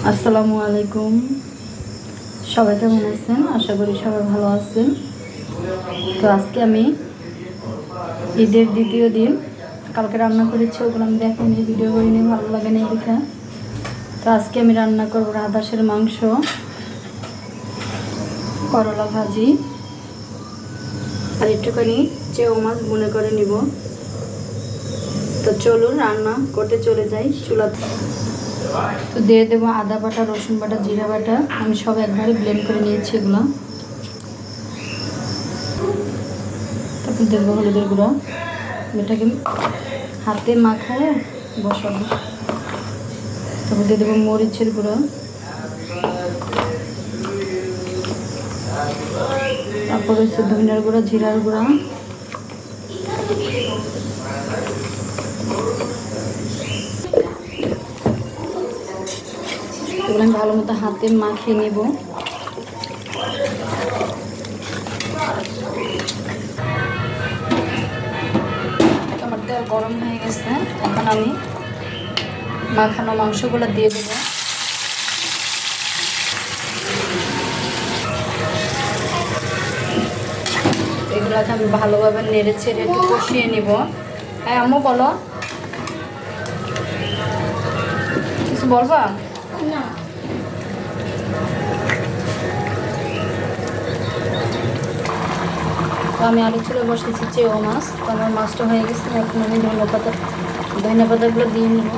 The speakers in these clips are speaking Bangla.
আসসালামু আলাইকুম। সবাই কেমন আছেন? আশা করি সবাই ভালো আছেন। তো আজকে আমি ঈদের দ্বিতীয় দিন কালকে রান্না করেছি, ওগুলো আমি দেখাইনি, ভিডিও করিনি, ভালো লাগে না দেখা। তো আজকে আমি রান্না করবো রাধাসের মাংস, করলা ভাজি আর একটুখানি চেউ মাছ ভুনে করে নিব। তো চলুন রান্না করতে চলে যাই চুলাতে। তো দিয়ে দেবো আদা বাটা, রসুন বাটা, জিরা বাটা, আমি সব একবারে ব্লেন্ড করে নিয়েছি এগুলো। তারপর দেবো হলুদের গুঁড়া, এটাকে হাতে মাখায় বসাবো। তারপর দিয়ে দেবো মরিচের গুঁড়া, তারপর হচ্ছে ধনিয়ার গুঁড়া, জিরার গুঁড়া, এগুলো আমি ভালো মতো হাতে মাখিয়ে নেব। আমার তেল গরম হয়ে গেছে, এখন আমি মাখানো মাংসগুলো দিয়ে দেবো। এগুলোকে আমি ভালোভাবে নেড়ে ছেড়ে একটু কষিয়ে নিব। হ্যাঁ আম্মু বলো, কিছু বলবা? তো আমি আলু চুলে বসেছি চেও মাছ, তো আমার মাছটা হয়ে গেছে। এখন আমি ধনিয়া পাতাগুলো দিয়ে নিব।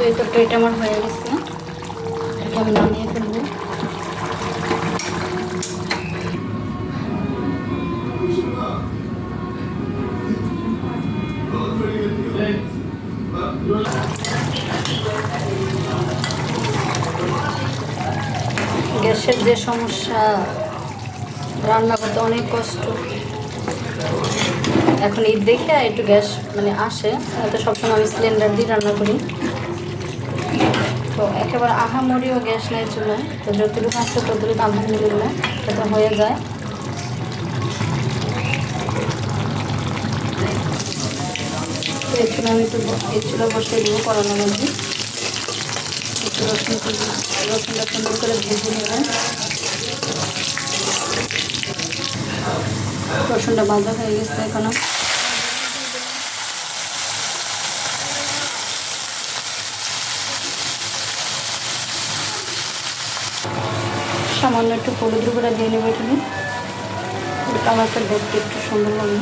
তো এই তরকারিটা আমার হয়ে গেছে, এটা আমি নামিয়ে ফেলবো। গ্যাসের যে সমস্যা, রান্না করতে অনেক কষ্ট। এখন ঈদ দেখে একটু গ্যাস আসে, তো সবসময় আমি সিলিন্ডার দিয়ে রান্না করি। তো একেবারে আহামরিও গ্যাস নেই চুলায়, তো যতটুকু আসছে ততটুকু আলহামদুলিল্লাহ এটা হয়ে যায়। তো এই চুলা আমি এই চুলা বসিয়ে দেবো করানোর মধ্যে। একটু রসুনটা সুন্দর করে ভেজে নেবেন। রসুনটা ভাজা হয়ে গেছে, এখন সামান্য একটু হলুদ গুঁড়া দিয়ে নেবো। এখানে কালারটা দেখতে একটু সুন্দর হবে।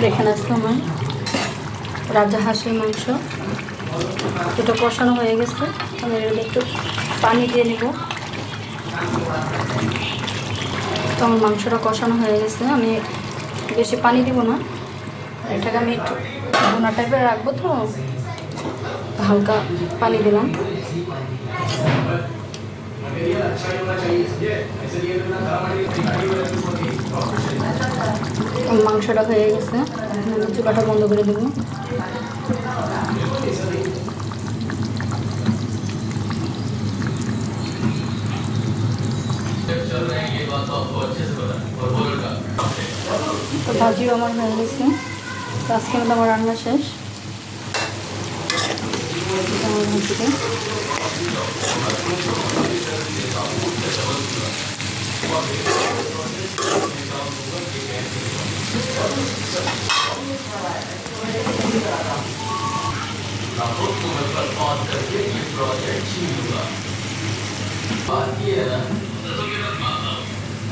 এখানে আসলে আমার রাজা হাঁসের মাংস, এটা কষানো হয়ে গেছে। আমি একটু পানি দিয়ে নেব। তো আমার মাংসটা কষানো হয়ে গেছে, আমি বেশি পানি দিব না, এটাকে আমি একটু ভুনা টাইপের রাখবো, তো হালকা পানি দিলাম। মাংসটা হয়ে গেছে, এখন আমি চুলাটা বন্ধ করে দেবো। তো ভাজিও আমার হয়ে গেছে। তো আজকে মতো আমার রান্না শেষ। আমার ভাজিটা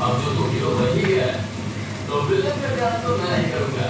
अब जो 2 किलो वही है तो बिल्कुल मैं तो मैं नहीं करूँगा।